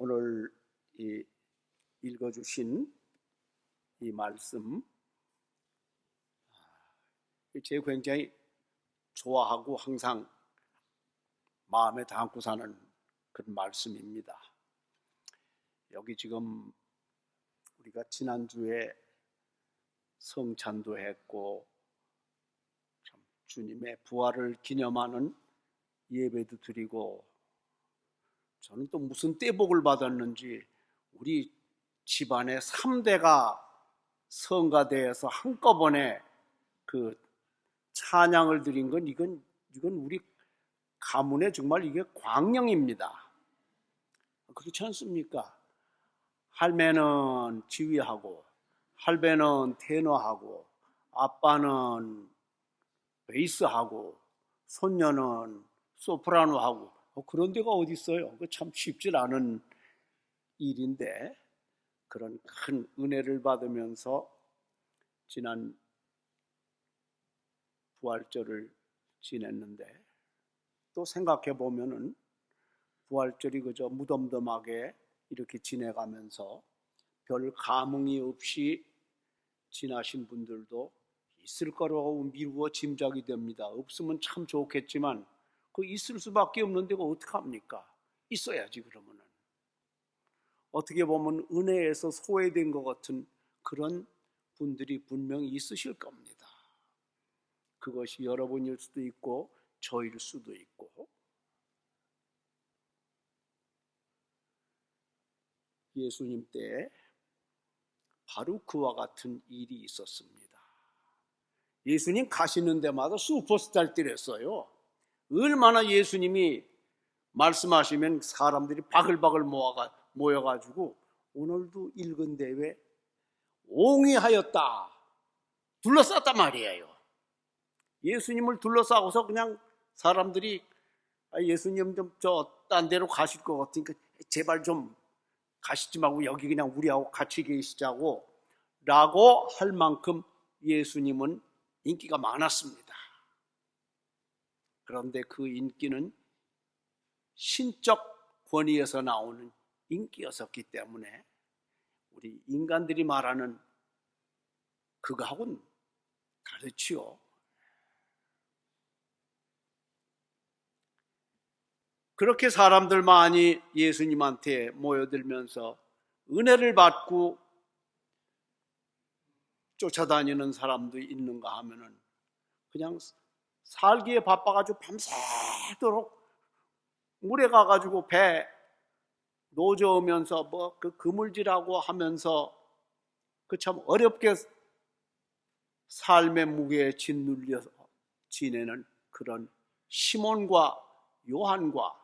오늘 읽어주신 이 말씀, 제가 굉장히 좋아하고 항상 마음에 담고 사는 그런 말씀입니다. 여기 지금 우리가 지난주에 성찬도 했고 참 주님의 부활을 기념하는 예배도 드리고, 저는 또 무슨 떼복을 받았는지 우리 집안의 3대가 성가대에서 한꺼번에 그 찬양을 드린 건 이건 우리 가문의 정말 이게 광영입니다. 그렇지 않습니까? 할매는 지휘하고, 할배는 테너하고, 아빠는 베이스하고, 손녀는 소프라노하고, 그런 데가 어디 있어요? 참 쉽지 않은 일인데, 그런 큰 은혜를 받으면서 지난 부활절을 지냈는데, 또 생각해 보면은 부활절이 그저 무덤덤하게 이렇게 지내가면서 별 감흥이 없이 지나신 분들도 있을 거라고 미루어 짐작이 됩니다. 없으면 참 좋겠지만 그 있을 수밖에 없는 데가 어떡합니까? 있어야지. 그러면은 어떻게 보면 은혜에서 소외된 것 같은 그런 분들이 분명히 있으실 겁니다. 그것이 여러분일 수도 있고 저일 수도 있고. 예수님 때 바로 그와 같은 일이 있었습니다. 예수님 가시는 데마다 슈퍼스타들이었어요. 얼마나 예수님이 말씀하시면 사람들이 바글바글 모여가지고 오늘도 읽은 대회 옹이하였다, 둘러쌌단 말이에요. 예수님을 둘러싸고서 그냥 사람들이 예수님 좀 딴 데로 가실 것 같으니까 제발 좀 가시지 말고 여기 그냥 우리하고 같이 계시자고 라고 할 만큼 예수님은 인기가 많았습니다. 그런데 그 인기는 신적 권위에서 나오는 인기였었기 때문에 우리 인간들이 말하는 그거하고는 다르지요. 그렇게 사람들 많이 예수님한테 모여들면서 은혜를 받고 쫓아다니는 사람도 있는가 하면은 그냥 살기에 바빠가지고 밤새도록 물에 가가지고 배 노저으면서 뭐 그 그물질하고 하면서 그 참 어렵게 삶의 무게에 짓눌려서 지내는 그런 시몬과 요한과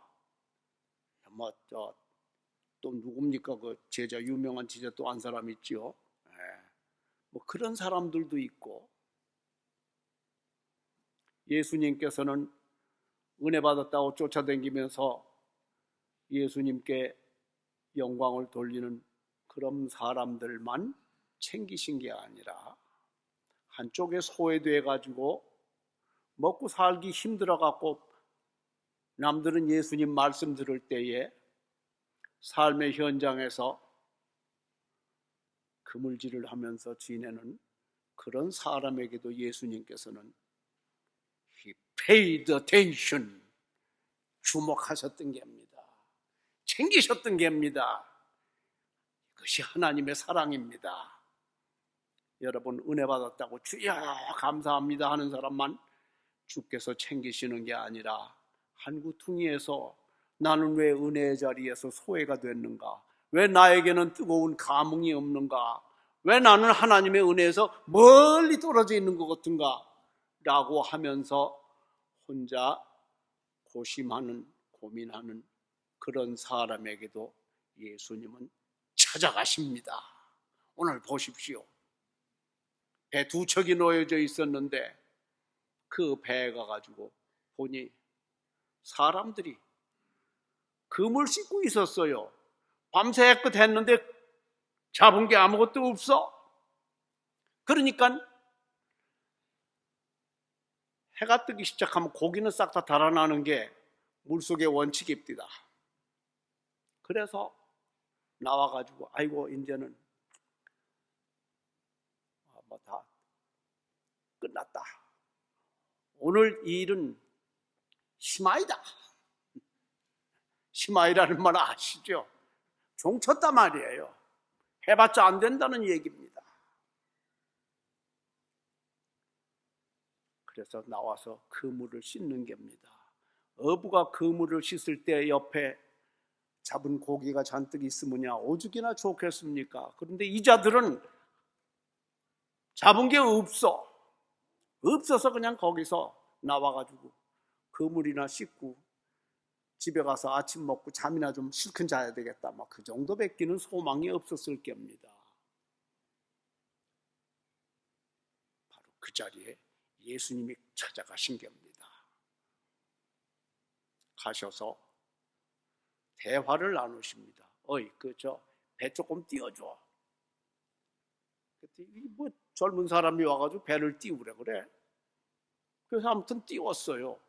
또 누굽니까? 그 제자, 유명한 제자 또 한 사람 있지요. 뭐 그런 사람들도 있고, 예수님께서는 은혜 받았다고 쫓아다니면서 예수님께 영광을 돌리는 그런 사람들만 챙기신 게 아니라 한쪽에 소외돼 가지고 먹고 살기 힘들어 갖고 남들은 예수님 말씀 들을 때에 삶의 현장에서 그물질을 하면서 지내는 그런 사람에게도 예수님께서는 He paid attention, 주목하셨던 게입니다. 챙기셨던 게입니다. 그것이 하나님의 사랑입니다. 여러분 은혜 받았다고 주여 감사합니다 하는 사람만 주께서 챙기시는 게 아니라 한구퉁이에서 나는 왜 은혜의 자리에서 소외가 됐는가? 왜 나에게는 뜨거운 감흥이 없는가? 왜 나는 하나님의 은혜에서 멀리 떨어져 있는 것 같은가? 라고 하면서 혼자 고민하는 그런 사람에게도 예수님은 찾아가십니다. 오늘 보십시오. 배 두 척이 놓여져 있었는데 그 배에 가가지고 보니 사람들이 그물 씻고 있었어요. 밤새껏 했는데 잡은 게 아무것도 없어. 그러니까 해가 뜨기 시작하면 고기는 싹 다 달아나는 게 물속의 원칙입니다. 그래서 나와가지고 아이고 이제는 뭐 다 끝났다. 오늘 이 일은 심하이다. 심하이라는 말 아시죠? 종쳤단 말이에요. 해봤자 안 된다는 얘기입니다. 그래서 나와서 그물을 씻는 겁니다. 어부가 그물을 씻을 때 옆에 잡은 고기가 잔뜩 있으면야 오죽이나 좋겠습니까? 그런데 이 자들은 잡은 게 없어서 그냥 거기서 나와가지고 그물이나 씻고 집에 가서 아침 먹고 잠이나 좀 실컷 자야 되겠다. 막 그 정도밖에는 소망이 없었을 겁니다. 바로 그 자리에 예수님이 찾아가신 겁니다. 가셔서 대화를 나누십니다. 어이, 배 조금 띄워줘. 그랬더니 뭐 젊은 사람이 와가지고 배를 띄우래 그래. 그래서 아무튼 띄웠어요.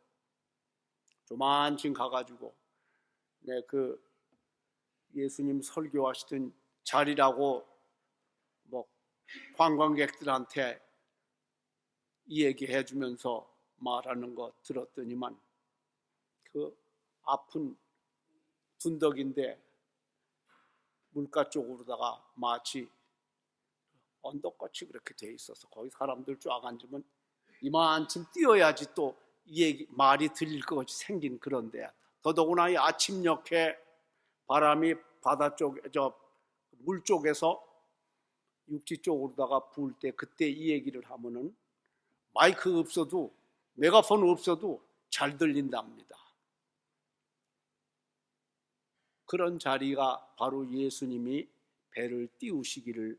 조만침 가가지고 그 예수님 설교하시던 자리라고 뭐 관광객들한테 이 얘기해 주면서 말하는 거 들었더니만 그 아픈 둔덕인데 물가 쪽으로다가 마치 언덕같이 그렇게 돼 있어서 거기 사람들 쫙 앉으면 이만큼 뛰어야지 또 이 얘기 말이 들릴 것 같이 생긴 그런 데야. 더더구나 이 아침녘에 바람이 바다 쪽 물 쪽에서 육지 쪽으로다가 부을 때 그때 이 얘기를 하면은 마이크 없어도 메가폰 없어도 잘 들린답니다. 그런 자리가 바로 예수님이 배를 띄우시기를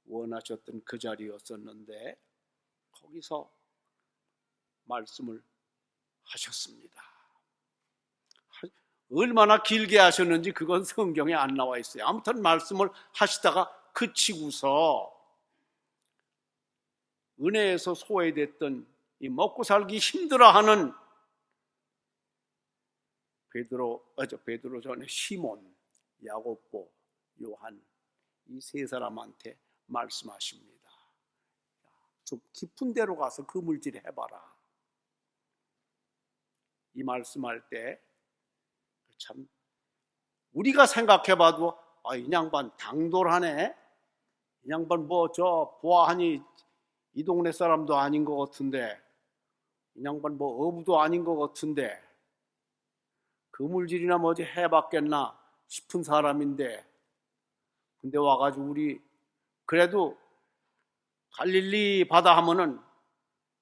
원하셨던 그 자리였었는데 거기서 말씀을 하셨습니다. 얼마나 길게 하셨는지 그건 성경에 안 나와 있어요. 아무튼 말씀을 하시다가 그치고서 은혜에서 소외됐던 이 먹고 살기 힘들어하는 베드로 전에 시몬, 야고보, 요한 이 세 사람한테 말씀하십니다. 좀 깊은 데로 가서 그물질 해봐라. 이 말씀할 때 참 우리가 생각해봐도 이 양반 당돌하네. 이 양반 보아하니 이 동네 사람도 아닌 것 같은데 이 양반 어부도 아닌 것 같은데 그물질이나 뭐지 해봤겠나 싶은 사람인데 근데 와가지고 우리 그래도 갈릴리 바다 하면은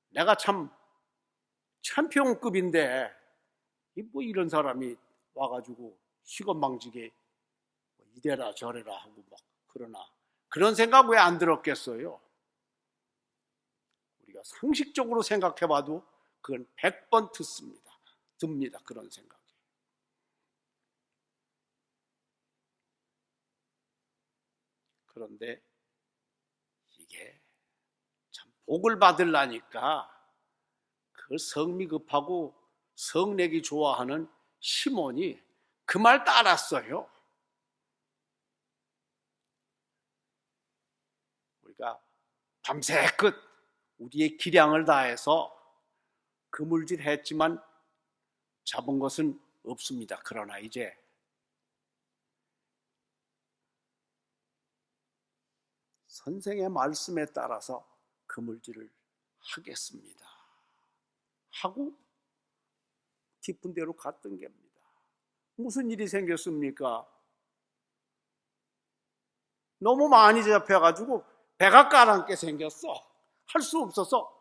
내가 참 챔피언급인데 이런 사람이 와가지고 시건방지게 이래라 저래라 하고 막 그러나 그런 생각 왜 안 들었겠어요? 우리가 상식적으로 생각해봐도 그건 100번 듭니다. 그런 생각이. 그런데 이게 참 복을 받으려니까 그 성미 급하고 성내기 좋아하는 시몬이 그 말 따랐어요. 우리가 밤새끝 우리의 기량을 다해서 그물질 했지만 잡은 것은 없습니다. 그러나 이제 선생의 말씀에 따라서 그물질을 하겠습니다. 하고 깊은 데로 갔던 겁니다. 무슨 일이 생겼습니까? 너무 많이 잡혀가지고 배가 까랑게 생겼어. 할 수 없어서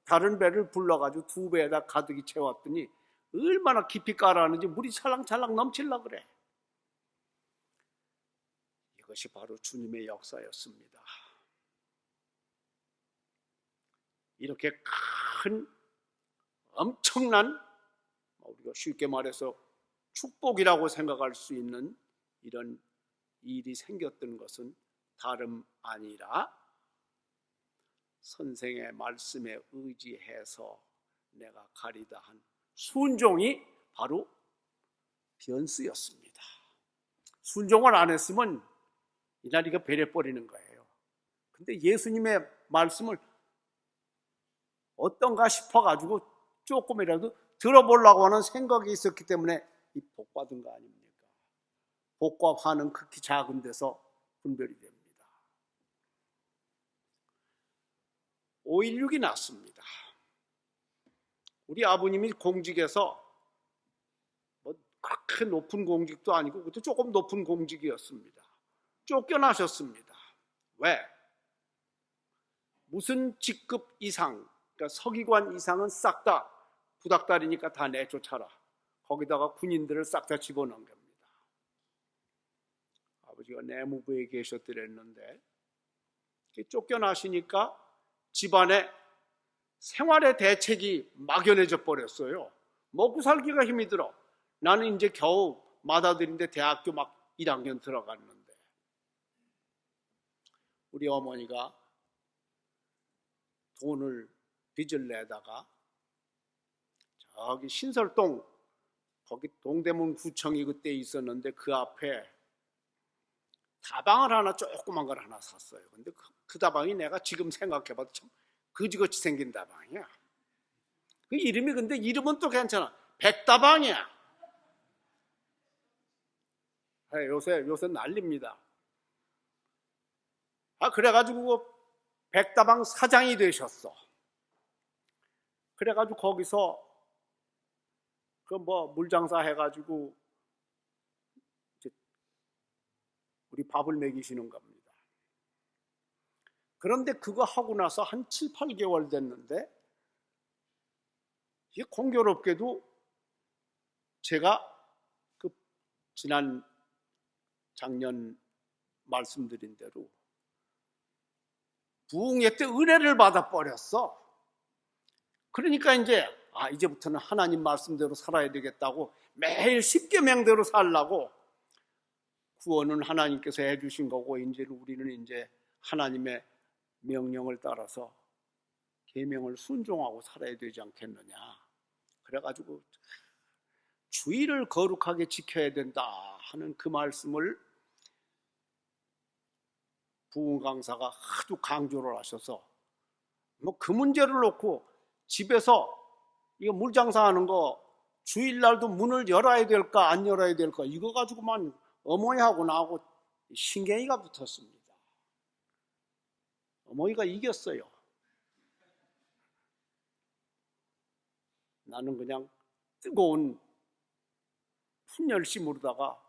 다른 배를 불러가지고 두 배에다 가득히 채웠더니 얼마나 깊이 깔았는지 물이 찰랑찰랑 넘치려고 그래. 이것이 바로 주님의 역사였습니다. 이렇게 큰 엄청난 우리가 쉽게 말해서 축복이라고 생각할 수 있는 이런 일이 생겼던 것은 다름 아니라 선생의 말씀에 의지해서 내가 가리다 한 순종이 바로 변스였습니다. 순종을 안 했으면 이날 이거 베려버리는 거예요. 근데 예수님의 말씀을 어떤가 싶어가지고 조금이라도 들어보려고 하는 생각이 있었기 때문에 이 복받은 거 아닙니까? 복과 화는 극히 작은 데서 분별이 됩니다. 5.16이 났습니다. 우리 아버님이 공직에서 뭐 그렇게 높은 공직도 아니고 그것도 조금 높은 공직이었습니다. 쫓겨나셨습니다. 왜? 무슨 직급 이상, 그러니까 서기관 이상은 싹 다 부닥다리니까 다 내쫓아라. 거기다가 군인들을 싹 다 집어넣은 겁니다. 아버지가 내무부에 계셨더랬는데 쫓겨나시니까 집안에 생활의 대책이 막연해져 버렸어요. 먹고 살기가 힘이 들어. 나는 이제 겨우 맏아들인데 대학교 막 1학년 들어갔는데 우리 어머니가 돈을 빚을 내다가 저기 신설동 거기 동대문 구청이 그때 있었는데 그 앞에 다방을 하나 조그만 걸 하나 샀어요. 근데 그 다방이 내가 지금 생각해봐도 참 거지같이 생긴 다방이야. 그 이름이 근데 이름은 또 괜찮아. 백다방이야. 요새 난립니다. 그래가지고 백다방 사장이 되셨어. 그래가지고 거기서 그 뭐 물장사 해가지고 이제 우리 밥을 먹이시는 겁니다. 그런데 그거 하고 나서 한 7, 8개월 됐는데 이게 공교롭게도 제가 그 지난 작년 말씀드린 대로 부흥회 때 은혜를 받아 버렸어. 그러니까 이제부터는 하나님 말씀대로 살아야 되겠다고 매일 십계명대로 살라고 구원은 하나님께서 해주신 거고 이제 우리는 이제 하나님의 명령을 따라서 계명을 순종하고 살아야 되지 않겠느냐. 그래가지고 주의를 거룩하게 지켜야 된다 하는 그 말씀을 부흥 강사가 하도 강조를 하셔서 뭐 그 문제를 놓고 집에서 이거 물장사하는 거 주일날도 문을 열어야 될까 안 열어야 될까 이거 가지고만 어머니하고 나하고 신경이가 붙었습니다. 어머니가 이겼어요. 나는 그냥 뜨거운 분열심으로다가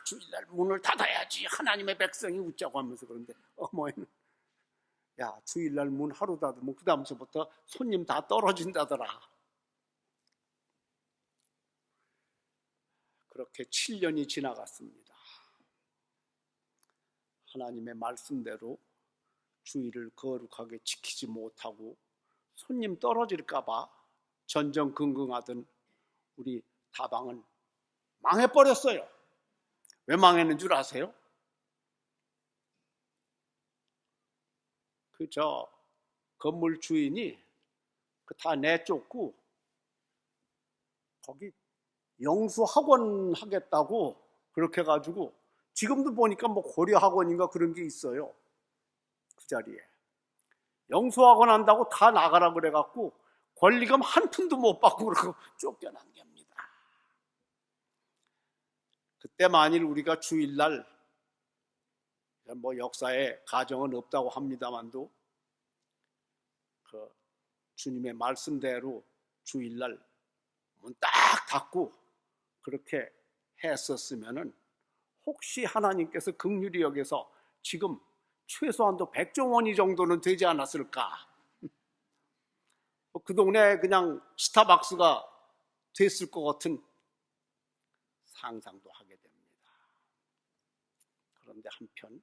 주일날 문을 닫아야지 하나님의 백성이 웃자고 하면서 그런데 어머니는 야 주일날 문 하루 닫으면 그 다음서부터 손님 다 떨어진다더라. 그렇게 7년이 지나갔습니다. 하나님의 말씀대로 주의를 거룩하게 지키지 못하고 손님 떨어질까 봐 전전긍긍하던 우리 다방은 망해버렸어요. 왜 망했는 줄 아세요? 건물 주인이 다 내쫓고 거기 영수학원 하겠다고 그렇게 해가지고 지금도 보니까 뭐 고려학원인가 그런 게 있어요. 그 자리에 영수학원 한다고 다 나가라 그래갖고 권리금 한 푼도 못 받고 그러고 쫓겨난 겁니다. 그때 만일 우리가 주일날 뭐 역사에 가정은 없다고 합니다만도 그 주님의 말씀대로 주일날 문 딱 닫고 그렇게 했었으면은 혹시 하나님께서 긍휼히 여겨서 지금 최소한도 100조 원이 정도는 되지 않았을까? 그 동네에 그냥 스타벅스가 됐을 것 같은 상상도 하게 됩니다. 그런데 한편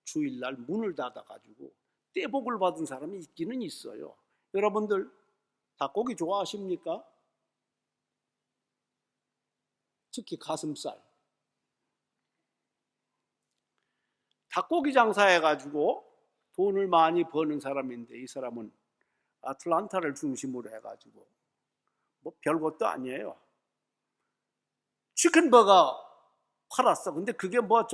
주일날 문을 닫아가지고 떼복을 받은 사람이 있기는 있어요. 여러분들 닭고기 좋아하십니까? 특히 가슴살. 닭고기 장사해가지고 돈을 많이 버는 사람인데 이 사람은 아틀란타를 중심으로 해가지고 뭐 별것도 아니에요. 치킨버거 팔았어. 근데 그게 뭐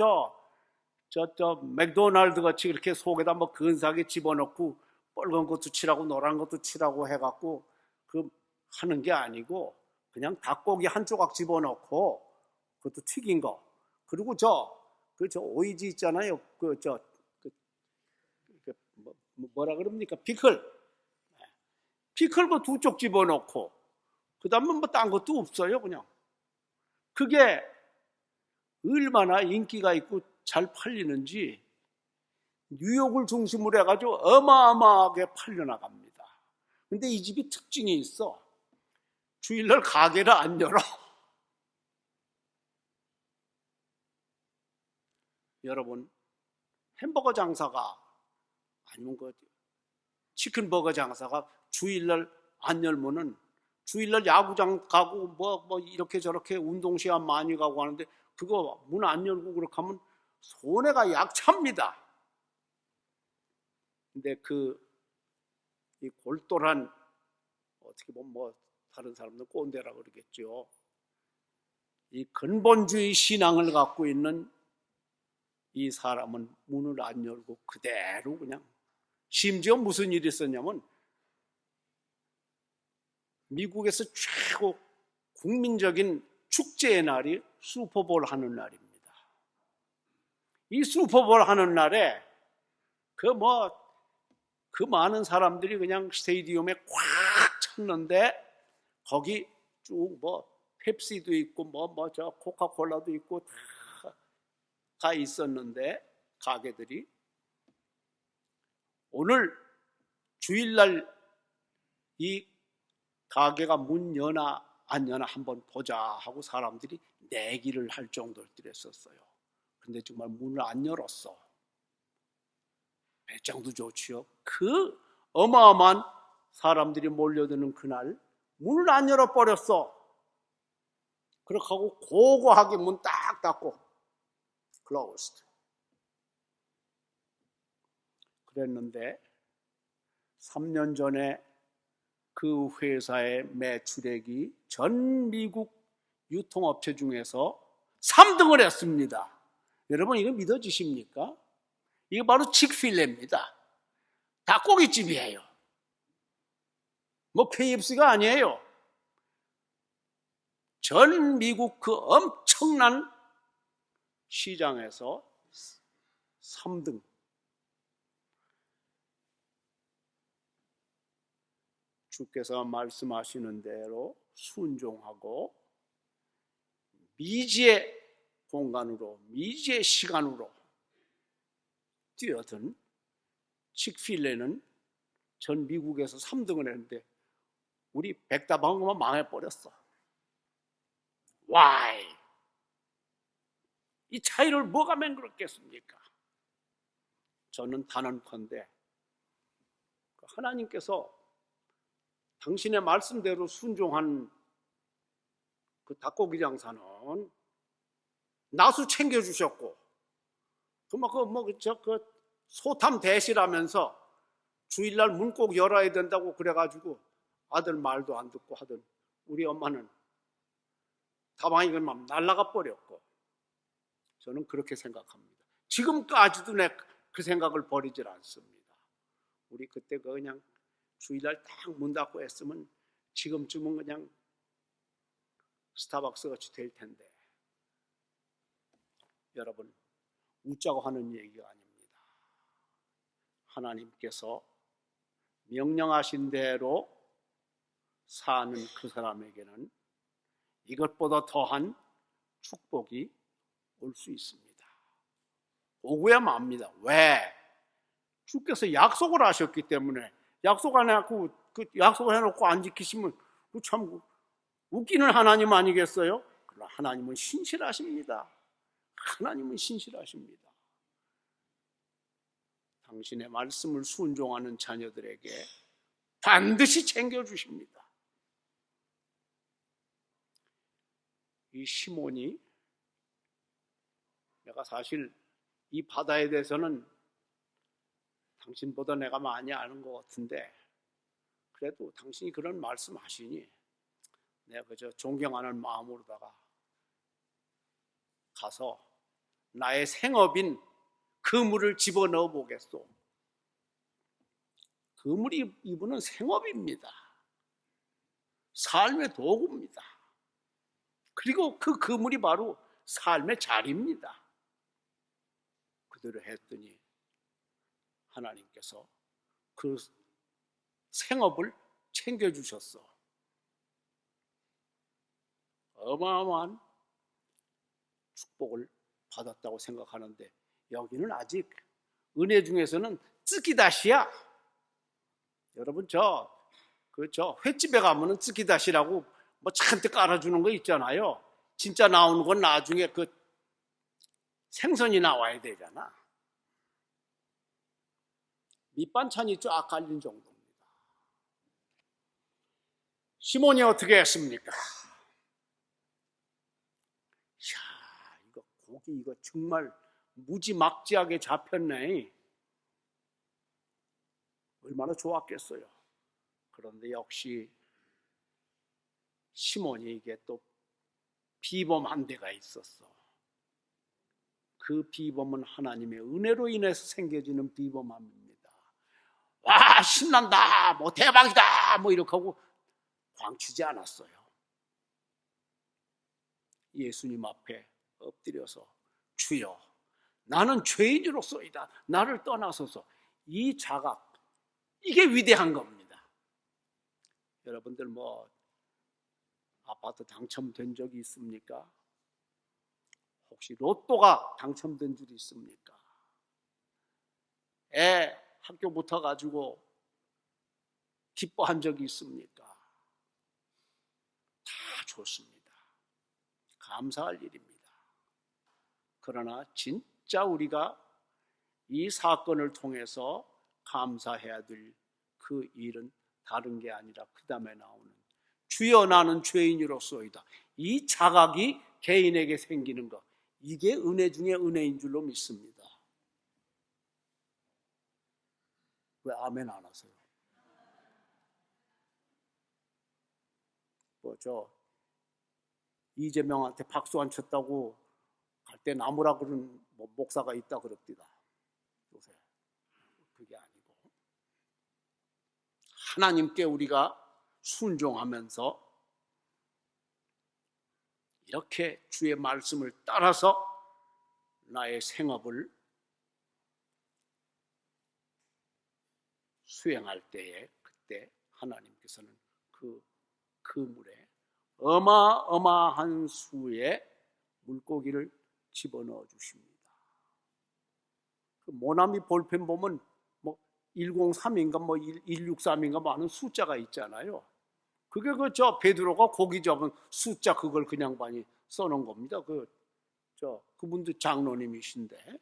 맥도날드 같이 이렇게 속에다 뭐 근사하게 집어넣고 빨간 것도 칠하고 노란 것도 칠하고 해갖고 그 하는 게 아니고 그냥 닭고기 한 조각 집어넣고 그것도 튀긴 거. 그리고 오이지 있잖아요. 뭐라 그럽니까? 피클 그 두 쪽 집어넣고 그 다음에 뭐 딴 것도 없어요. 그냥 그게 얼마나 인기가 있고 잘 팔리는지 뉴욕을 중심으로 해가지고 어마어마하게 팔려나갑니다. 근데 이 집이 특징이 있어. 주일날 가게를 안 열어. 여러분, 햄버거 장사가 아니면 치킨버거 장사가 주일날 안 열면은 주일날 야구장 가고 뭐 이렇게 저렇게 운동시간 많이 가고 하는데 그거 문 안 열고 그렇게 하면 손해가 약찹니다. 근데 이 골똘한 어떻게 보면 뭐 다른 사람들 꼰대라 그러겠죠. 이 근본주의 신앙을 갖고 있는 이 사람은 문을 안 열고 그대로 그냥 심지어 무슨 일이 있었냐면 미국에서 최고 국민적인 축제의 날이 슈퍼볼 하는 날입니다. 이 슈퍼볼 하는 날에 그 많은 사람들이 그냥 스테디움에 꽉 찼는데 거기 쭉 펩시도 있고 코카콜라도 있고 다 있었는데 가게들이 오늘 주일날 이 가게가 문 여나 안 여나 한번 보자 하고 사람들이 내기를 할 정도였었어요. 근데 정말 문을 안 열었어. 배짱도 좋지요. 그 어마어마한 사람들이 몰려드는 그날 문을 안 열어버렸어. 그렇게 하고 고고하게 문 딱 닫고 closed. 그랬는데 3년 전에 그 회사의 매출액이 전 미국 유통업체 중에서 3등을 했습니다. 여러분 이거 믿어지십니까? 이게 바로 칙필레입니다. 닭고기집이에요. 뭐 KFC가 아니에요. 전 미국 그 엄청난 시장에서 3등. 주께서 말씀하시는 대로 순종하고 미지의 공간으로 미지의 시간으로 뛰어든 칙필레는 전 미국에서 3등을 했는데 우리 백다방어만 망해버렸어. Why? 이 차이를 뭐가 맹그렇겠습니까? 저는 단언컨대 하나님께서 당신의 말씀대로 순종한 그 닭고기 장사는 나수 챙겨주셨고 소탐 대실하면서 주일날 문 꼭 열어야 된다고 그래가지고 아들 말도 안 듣고 하던 우리 엄마는 다방이 그만 날아가 버렸고 저는 그렇게 생각합니다. 지금까지도 그 생각을 버리질 않습니다. 우리 그때 그냥 주일날 딱 문 닫고 했으면 지금쯤은 그냥 스타벅스 같이 될 텐데. 여러분 웃자고 하는 얘기가 아닙니다. 하나님께서 명령하신 대로 사는 그 사람에게는 이것보다 더한 축복이 올 수 있습니다. 오고야 맙니다. 왜? 주께서 약속을 하셨기 때문에. 약속 안 해놓고 그 약속을 해놓고 안 지키시면 참 웃기는 하나님 아니겠어요? 그러나 하나님은 신실하십니다. 하나님은 신실하십니다. 당신의 말씀을 순종하는 자녀들에게 반드시 챙겨주십니다. 이 시몬이 내가 사실 이 바다에 대해서는 당신보다 내가 많이 아는 것 같은데 그래도 당신이 그런 말씀하시니 내가 그저 존경하는 마음으로다가 가서 나의 생업인 그물을 집어넣어 보겠소. 그물이 이분은 생업입니다. 삶의 도구입니다. 그리고 그 그물이 바로 삶의 자리입니다. 그대로 했더니 하나님께서 그 생업을 챙겨주셨어. 어마어마한 축복을 받았다고 생각하는데 여기는 아직 은혜 중에서는 쯔기다시야. 여러분 저 횟집에 가면은 쯔기다시라고 뭐 잔뜩 깔아주는 거 있잖아요. 진짜 나오는 건 나중에 그 생선이 나와야 되잖아. 밑반찬이 쫙 깔린 정도입니다. 시몬이 어떻게 했습니까? 이야, 이거 고기 이거 정말 무지막지하게 잡혔네. 얼마나 좋았겠어요. 그런데 역시 시몬이에게 또 비범한 데가 있었어. 그 비범은 하나님의 은혜로 인해서 생겨지는 비범함입니다. 와, 신난다, 뭐 대박이다, 뭐 이렇게 하고 광치지 않았어요. 예수님 앞에 엎드려서 주여, 나는 죄인으로서이다. 나를 떠나소서. 이 자각, 이게 위대한 겁니다. 여러분들 뭐 아파트 당첨된 적이 있습니까? 혹시 로또가 당첨된 줄이 있습니까? 애 학교 붙어가지고 기뻐한 적이 있습니까? 다 좋습니다. 감사할 일입니다. 그러나 진짜 우리가 이 사건을 통해서 감사해야 될 그 일은 다른 게 아니라 그 다음에 나오는 주여 나는 죄인으로서이다. 이 자각이 개인에게 생기는 것, 이게 은혜 중에 은혜인 줄로 믿습니다. 왜 아멘 안 하세요? 이재명한테 박수 안 쳤다고 갈 때 나무라 그런 목사가 있다 그럽니다. 요새 그게 아니고 하나님께 우리가 순종하면서 이렇게 주의 말씀을 따라서 나의 생업을 수행할 때에 그때 하나님께서는 그 그물에 어마어마한 수의 물고기를 집어넣어 주십니다. 그 모나미 볼펜 보면 뭐 103인가 뭐 163인가 뭐 하는 숫자가 있잖아요. 그게 베드로가 고기 잡은 숫자 그걸 그냥 많이 써놓은 겁니다. 그분도 장로님이신데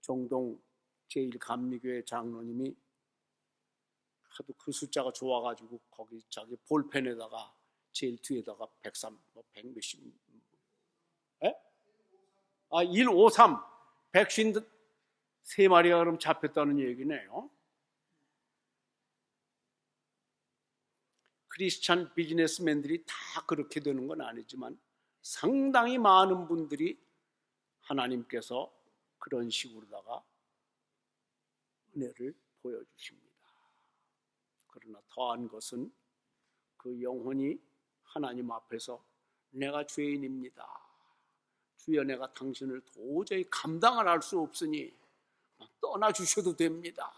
정동 제1감리교회 장로님이 하도 그 숫자가 좋아가지고 거기 자기 볼펜에다가 제일 뒤에다가 103, 100 몇십, 153, 153마리가 그럼 잡혔다는 얘기네요. 크리스찬 비즈니스맨들이 다 그렇게 되는 건 아니지만 상당히 많은 분들이 하나님께서 그런 식으로다가 은혜를 보여주십니다. 그러나 더한 것은 그 영혼이 하나님 앞에서 내가 죄인입니다. 주여 내가 당신을 도저히 감당을 할 수 없으니 떠나주셔도 됩니다.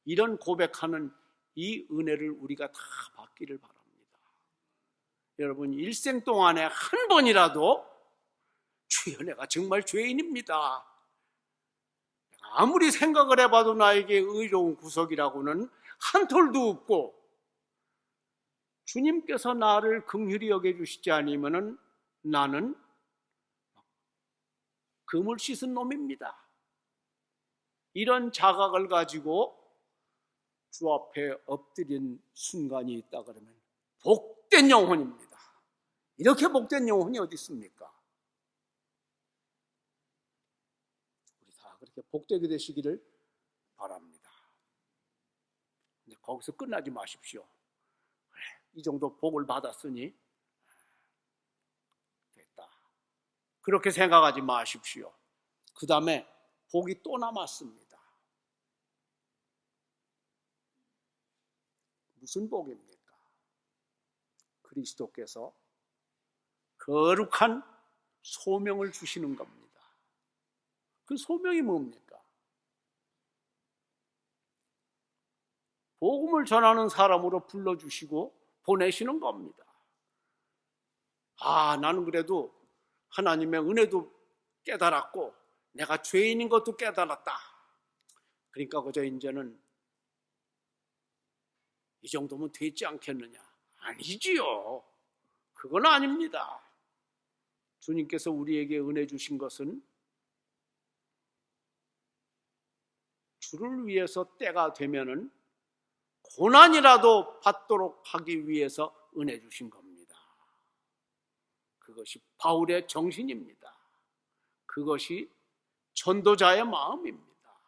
이런 고백하는 이 은혜를 우리가 다 받기를 바랍니다. 여러분 일생 동안에 한 번이라도 주여 내가 정말 죄인입니다. 아무리 생각을 해봐도 나에게 의로운 구석이라고는 한 톨도 없고 주님께서 나를 긍휼히 여겨주시지 않으면 나는 금을 씻은 놈입니다. 이런 자각을 가지고 주 앞에 엎드린 순간이 있다 그러면 복된 영혼입니다. 이렇게 복된 영혼이 어디 있습니까? 우리 다 그렇게 복되게 되시기를 바랍니다. 근데 거기서 끝나지 마십시오. 그래, 이 정도 복을 받았으니 됐다. 그렇게 생각하지 마십시오. 그 다음에 복이 또 남았습니다. 무슨 복입니까? 그리스도께서 거룩한 소명을 주시는 겁니다. 그 소명이 뭡니까? 복음을 전하는 사람으로 불러주시고 보내시는 겁니다. 나는 그래도 하나님의 은혜도 깨달았고 내가 죄인인 것도 깨달았다. 그러니까 그저 이제는 이 정도면 되지 않겠느냐? 아니지요. 그건 아닙니다. 주님께서 우리에게 은혜 주신 것은 주를 위해서 때가 되면은 고난이라도 받도록 하기 위해서 은혜 주신 겁니다. 그것이 바울의 정신입니다. 그것이 전도자의 마음입니다.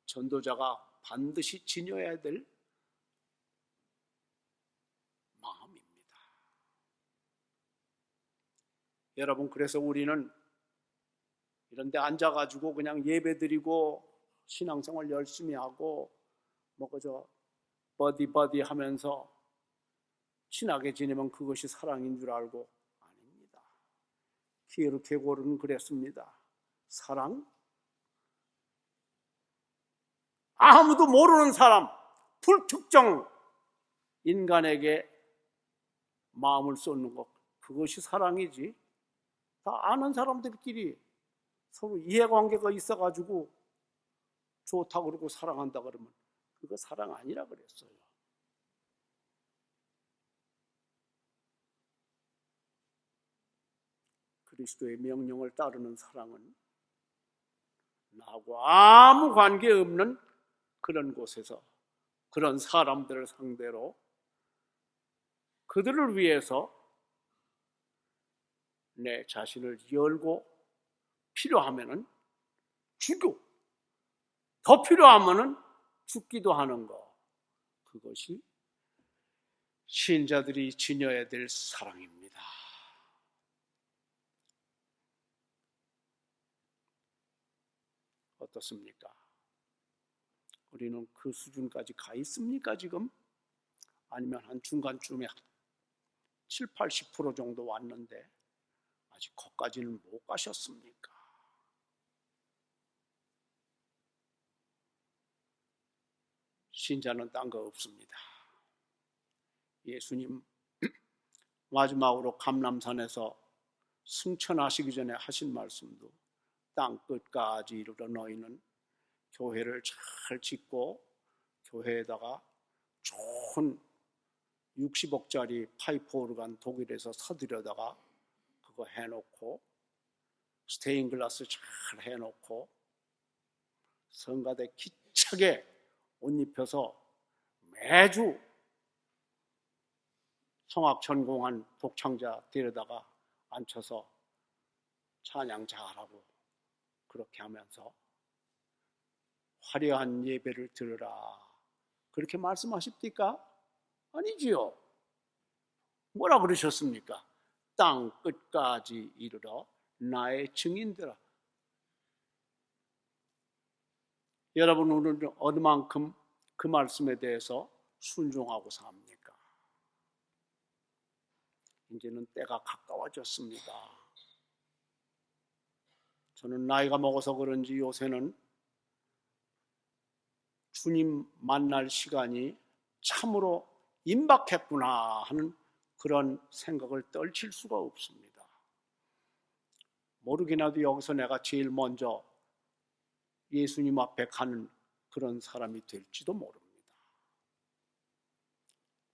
전도자가 반드시 지녀야 될 마음입니다. 여러분, 그래서 우리는 이런 데 앉아가지고 그냥 예배드리고 신앙생활 열심히 하고 그저 버디 하면서 친하게 지내면 그것이 사랑인 줄 알고 아닙니다. 키에르케고르는 그랬습니다. 사랑? 아무도 모르는 사람, 불특정 인간에게 마음을 쏟는 것, 그것이 사랑이지. 다 아는 사람들끼리 서로 이해관계가 있어가지고 좋다 그러고 사랑한다 그러면 그거 사랑 아니라 그랬어요. 그리스도의 명령을 따르는 사랑은 나하고 아무 관계없는 그런 곳에서 그런 사람들을 상대로 그들을 위해서 내 자신을 열고 필요하면은 주고 더 필요하면은 죽기도 하는 것, 그것이 신자들이 지녀야 될 사랑입니다. 어떻습니까? 우리는 그 수준까지 가 있습니까 지금? 아니면 한 중간쯤에 7, 80% 정도 왔는데 아직 거기까지는 못 가셨습니까? 신자는 딴 거 없습니다. 예수님 마지막으로 감람산에서 승천하시기 전에 하신 말씀도 땅 끝까지 이르러 너희는 교회를 잘 짓고 교회에다가 좋은 60억짜리 파이프 오르간 독일에서 사들여다가 그거 해놓고 스테인글라스 잘 해놓고 성가대 기차게 옷 입혀서 매주 성악 전공한 독창자 데려다가 앉혀서 찬양 잘하고 그렇게 하면서 화려한 예배를 드려라, 그렇게 말씀하십니까? 아니지요. 뭐라 그러셨습니까? 땅 끝까지 이르러 나의 증인되라. 여러분, 오늘 어느 만큼 그 말씀에 대해서 순종하고 삽니까? 이제는 때가 가까워졌습니다. 저는 나이가 먹어서 그런지 요새는 주님 만날 시간이 참으로 임박했구나 하는 그런 생각을 떨칠 수가 없습니다. 모르긴 해도 여기서 내가 제일 먼저 예수님 앞에 가는 그런 사람이 될지도 모릅니다.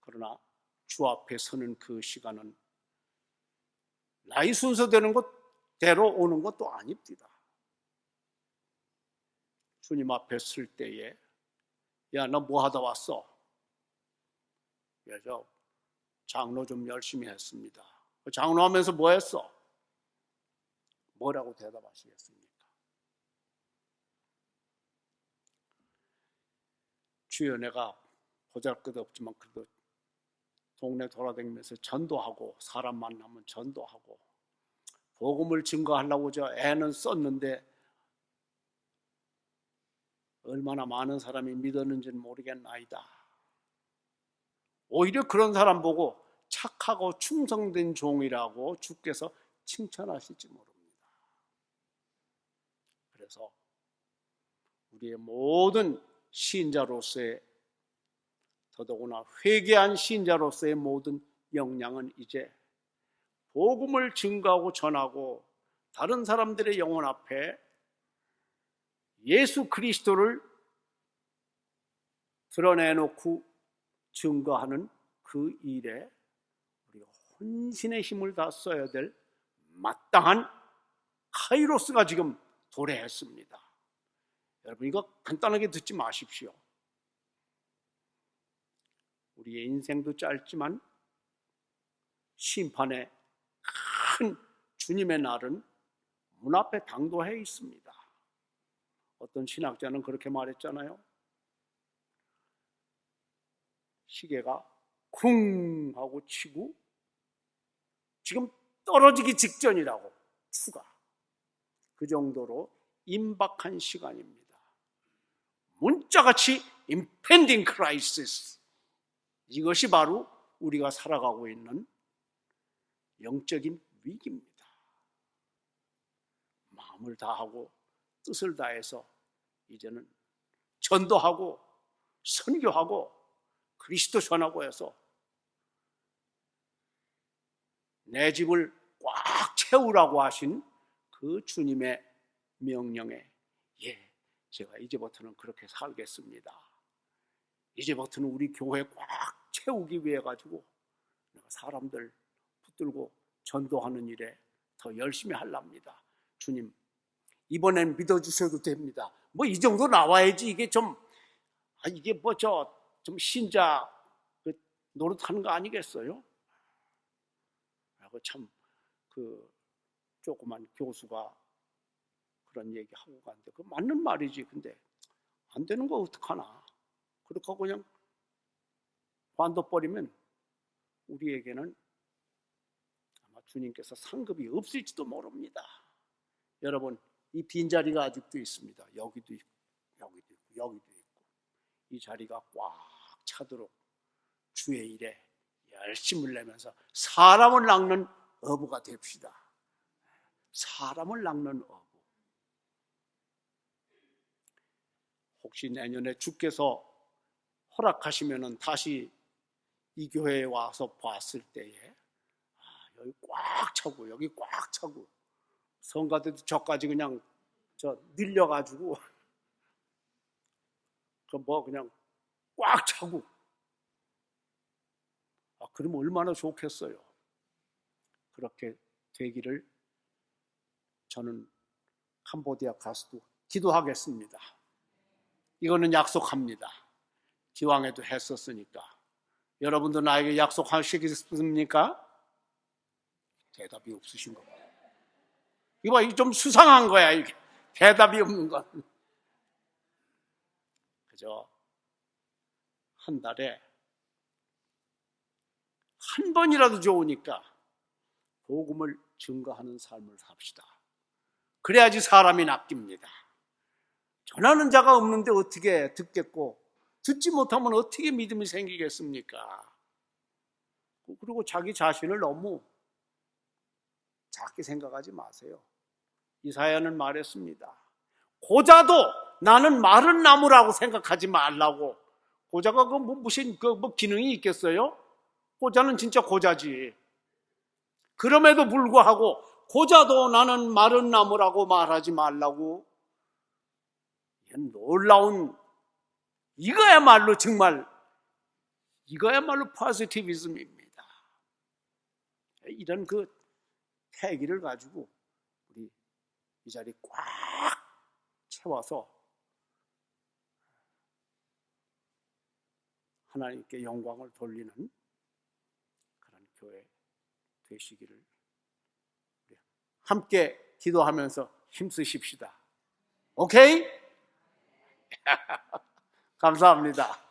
그러나 주 앞에 서는 그 시간은 나이 순서되는 것대로 오는 것도 아닙니다. 주님 앞에 설 때에 야, 너 뭐 하다 왔어? 야, 저 장로 좀 열심히 했습니다. 장로하면서 뭐 했어? 뭐라고 대답하시겠습니까? 주여, 내가 보잘것없지만 그래도 동네 돌아다니면서 전도하고 사람 만나면 전도하고 복음을 증거하려고 저 애는 썼는데 얼마나 많은 사람이 믿었는지는 모르겠나이다. 오히려 그런 사람 보고 착하고 충성된 종이라고 주께서 칭찬하실지 모릅니다. 그래서 우리의 모든 신자로서의, 더더구나 회개한 신자로서의 모든 역량은 이제 복음을 증거하고 전하고 다른 사람들의 영혼 앞에 예수 그리스도를 드러내놓고 증거하는 그 일에 우리가 혼신의 힘을 다 써야 될 마땅한 카이로스가 지금 도래했습니다. 여러분, 이거 간단하게 듣지 마십시오. 우리의 인생도 짧지만 심판의 큰 주님의 날은 문 앞에 당도해 있습니다. 어떤 신학자는 그렇게 말했잖아요. 시계가 쿵 하고 치고 지금 떨어지기 직전이라고, 추가. 그 정도로 임박한 시간입니다. 문자같이 impending crisis. 이것이 바로 우리가 살아가고 있는 영적인 위기입니다. 마음을 다하고 뜻을 다해서 이제는 전도하고 선교하고 그리스도 전하고 해서 내 집을 꽉 채우라고 하신 그 주님의 명령에, 예, 제가 이제부터는 그렇게 살겠습니다. 이제부터는 우리 교회 꽉 채우기 위해 가지고 내가 사람들 붙들고 전도하는 일에 더 열심히 하랍니다. 주님, 이번엔 믿어주셔도 됩니다. 뭐 이 정도 나와야지 이게 좀, 이게 뭐 좀 신자 노릇하는 거 아니겠어요? 라고 참 그 조그만 교수가 그런 얘기 하고 갔는데, 그 맞는 말이지. 근데 안 되는 거 어떡하나. 그렇게 하고 그냥 관둬버리면 우리에게는 아마 주님께서 상급이 없을지도 모릅니다. 여러분, 이 빈자리가 아직도 있습니다. 여기도 있고 여기도 있고 여기도 있고. 이 자리가 꽉 차도록 주의 일에 열심을 내면서 사람을 낚는 어부가 됩시다. 사람을 낚는 어부. 혹시 내년에 주께서 허락하시면은 다시 이 교회에 와서 봤을 때에 여기 꽉 차고 여기 꽉 차고 성가대도 저까지 그냥 늘려가지고 그냥 꽉 차고, 그러면 얼마나 좋겠어요. 그렇게 되기를 저는 캄보디아 가서도 기도하겠습니다. 이거는 약속합니다. 기왕에도 했었으니까. 여러분도 나에게 약속하시겠습니까? 대답이 없으신 거 봐요. 이거 좀 수상한 거야, 이게. 대답이 없는 건. 그저 한 달에 한 번이라도 좋으니까 복음을 증거하는 삶을 삽시다. 그래야지 사람이 낚입니다. 전하는 자가 없는데 어떻게 듣겠고, 듣지 못하면 어떻게 믿음이 생기겠습니까? 그리고 자기 자신을 너무 작게 생각하지 마세요. 이사야는 말했습니다. 고자도 나는 마른 나무라고 생각하지 말라고. 고자가 무슨 기능이 있겠어요? 고자는 진짜 고자지. 그럼에도 불구하고 고자도 나는 마른 나무라고 말하지 말라고. 놀라운, 이거야말로 포지티비즘입니다. 이런 그 패기를 가지고 우리 이 자리 꽉 채워서 하나님께 영광을 돌리는 그런 교회 되시기를 함께 기도하면서 힘쓰십시다. 오케이? 감사합니다.